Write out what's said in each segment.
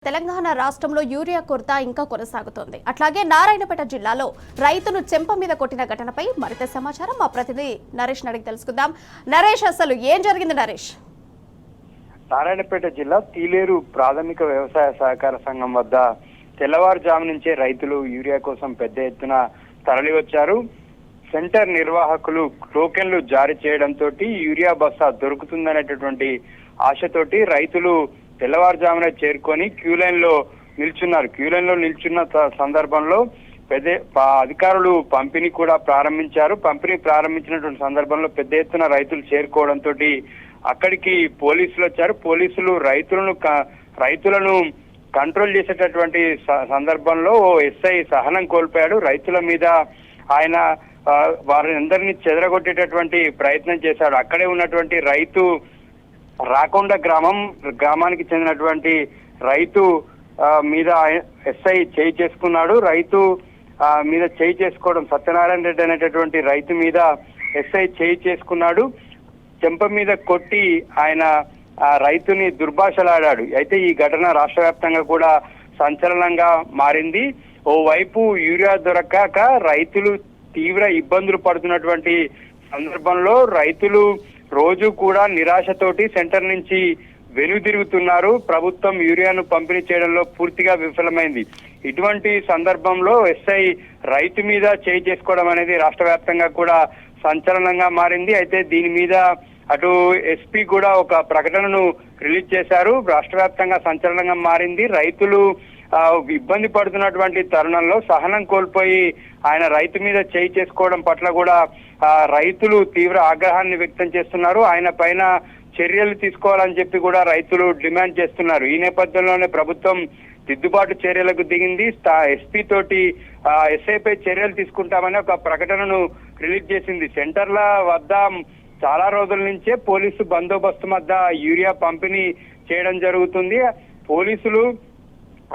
తెలంగాణ రాష్ట్రంలో యూరియా కొరత ఇంకా కొనసాగుతోంది. అట్లాగే నారాయణపేట జిల్లాలో రైతును చెంప మీద కొట్టిన ఘటనపై మరింత సమాచారం మా ప్రతినిధి నరేష్ అడిగి తెలుసుకుందాం. నరేష్, అసలు ఏం జరిగింది నరేష్? నారాయణపేట జిల్లా తీలేరు ప్రాథమిక వ్యవసాయ సహకార సంఘం వద్ద తెల్లవారుజాము నుంచే రైతులు యూరియా కోసం పెద్ద ఎత్తున తరలి వచ్చారు. సెంటర్ నిర్వాహకులు టోకెన్లు జారీ చేయడంతో యూరియా బస్తా దొరుకుతుందనేటటువంటి ఆశతోటి రైతులు తెల్లవారుజామున చేరుకొని క్యూ లైన్ లో నిల్చున్న సందర్భంలో అధికారులు పంపిణీ కూడా ప్రారంభించారు. పంపిణీ ప్రారంభించినటువంటి సందర్భంలో పెద్ద ఎత్తున రైతులు చేరుకోవడంతో అక్కడికి పోలీసులు వచ్చారు. పోలీసులు రైతులను కంట్రోల్ చేసేటటువంటి సందర్భంలో ఎస్ఐ సహనం కోల్పోయాడు. రైతుల మీద ఆయన వారిని అందరినీ చెదరగొట్టేటటువంటి ప్రయత్నం చేశాడు. అక్కడే ఉన్నటువంటి రైతు రాకొండ గ్రామానికి చెందినటువంటి రైతు మీద ఎస్ఐ చేయి చేసుకున్నాడు. రైతు మీద చేయి చేసుకోవడం, సత్యనారాయణ రెడ్డి అనేటటువంటి రైతు మీద ఎస్ఐ చేయి చేసుకున్నాడు. చెంప మీద కొట్టి ఆయన రైతుని దుర్భాషలాడాడు. అయితే ఈ ఘటన రాష్ట్ర వ్యాప్తంగా కూడా సంచలనంగా మారింది. ఓవైపు యూరియా దొరకక రైతులు తీవ్ర ఇబ్బందులు పడుతున్నటువంటి సందర్భంలో రైతులు రోజు కూడా నిరాశతోటి సెంటర్ నుంచి వెనుదిరుగుతున్నారు. ప్రభుత్వం యూరియాను పంపిణీ చేయడంలో పూర్తిగా విఫలమైంది. ఇటువంటి సందర్భంలో ఎస్ఐ రైతు మీద చేయి చేసుకోవడం అనేది రాష్ట్ర వ్యాప్తంగా కూడా సంచలనంగా మారింది. అయితే దీని మీద అటు ఎస్పీ కూడా ఒక ప్రకటనను రిలీజ్ చేశారు. రాష్ట్ర వ్యాప్తంగా సంచలనంగా మారింది. రైతులు ఇబ్బంది పడుతున్నటువంటి తరుణంలో సహనం కోల్పోయి ఆయన రైతు మీద చేయి చేసుకోవడం పట్ల కూడా రైతులు తీవ్ర ఆగ్రహాన్ని వ్యక్తం చేస్తున్నారు. ఆయన పైన చర్యలు తీసుకోవాలని చెప్పి కూడా రైతులు డిమాండ్ చేస్తున్నారు. ఈ నేపథ్యంలోనే ప్రభుత్వం దిద్దుబాటు చర్యలకు దిగింది. ఎస్పీ తోటి ఎస్ఐపై చర్యలు తీసుకుంటామని ఒక ప్రకటనను రిలీజ్ చేసింది. సెంటర్ల వద్ద చాలా రోజుల నుంచే పోలీసు బందోబస్తు మధ్య యూరియా పంపిణీ చేయడం జరుగుతుంది. పోలీసులు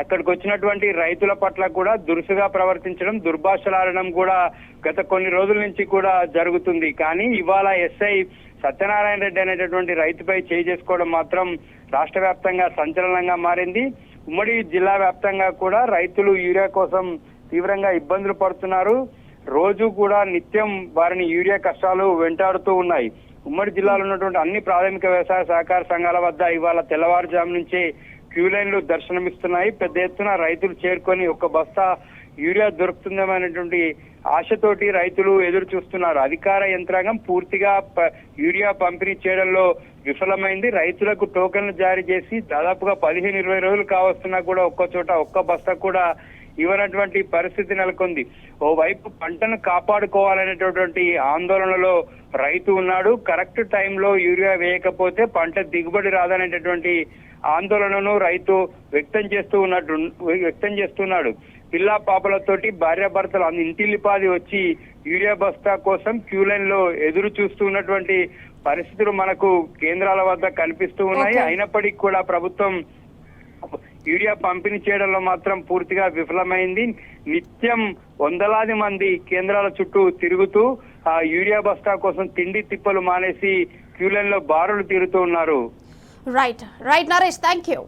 అక్కడికి వచ్చినటువంటి రైతుల పట్ల కూడా దురుసుగా ప్రవర్తించడం, దుర్భాషలాడడం కూడా గత కొన్ని రోజుల నుంచి కూడా జరుగుతుంది. కానీ ఇవాళ ఎస్ఐ సత్యనారాయణ రెడ్డి అనేటటువంటి రైతుపై చేయి చేసుకోవడం మాత్రం రాష్ట్ర వ్యాప్తంగా సంచలనంగా మారింది. ఉమ్మడి జిల్లా వ్యాప్తంగా కూడా రైతులు యూరియా కోసం తీవ్రంగా ఇబ్బందులు పడుతున్నారు. రోజు కూడా నిత్యం వారిని యూరియా కష్టాలు వెంటాడుతూ ఉన్నాయి. ఉమ్మడి జిల్లాలో ఉన్నటువంటి అన్ని ప్రాథమిక వ్యవసాయ సహకార సంఘాల వద్ద ఇవాళ తెల్లవారుజాము నుంచే క్యూ లైన్లు దర్శనమిస్తున్నాయి. పెద్ద ఎత్తున రైతులు చేరుకొని ఒక బస్తా యూరియా దొరుకుతుందనేటువంటి ఆశతోటి రైతులు ఎదురు చూస్తున్నారు. అధికార యంత్రాంగం పూర్తిగా యూరియా పంపిణీ చేయడంలో విఫలమైంది. రైతులకు టోకెన్లు జారీ చేసి దాదాపుగా 15-20 రోజులు కావస్తున్నా కూడా ఒక్క చోట ఒక్క బస్తా కూడా ఇవ్వనటువంటి పరిస్థితి నెలకొంది. ఓవైపు పంటను కాపాడుకోవాలనేటటువంటి ఆందోళనలో రైతు ఉన్నాడు. కరెక్ట్ టైంలో యూరియా వేయకపోతే పంట దిగుబడి రాదనేటటువంటి ఆందోళనను రైతు వ్యక్తం చేస్తున్నాడు. పిల్లా పాపలతోటి భార్యాభర్తలు ఇంటిల్లిపాది వచ్చి యూరియా బస్తా కోసం క్యూ లైన్ లో ఎదురు చూస్తూ ఉన్నటువంటి పరిస్థితులు మనకు కేంద్రాల వద్ద కనిపిస్తూ ఉన్నాయి. అయినప్పటికీ కూడా ప్రభుత్వం యూరియా పంపిణీ చేయడంలో మాత్రం పూర్తిగా విఫలమైంది. నిత్యం వందలాది మంది కేంద్రాల చుట్టూ తిరుగుతూ యూరియా బస్తా కోసం తిండి తిప్పలు మానేసి క్యూ లైన్ లో బారులు తీరుతూ ఉన్నారు. Right Naresh, thank you.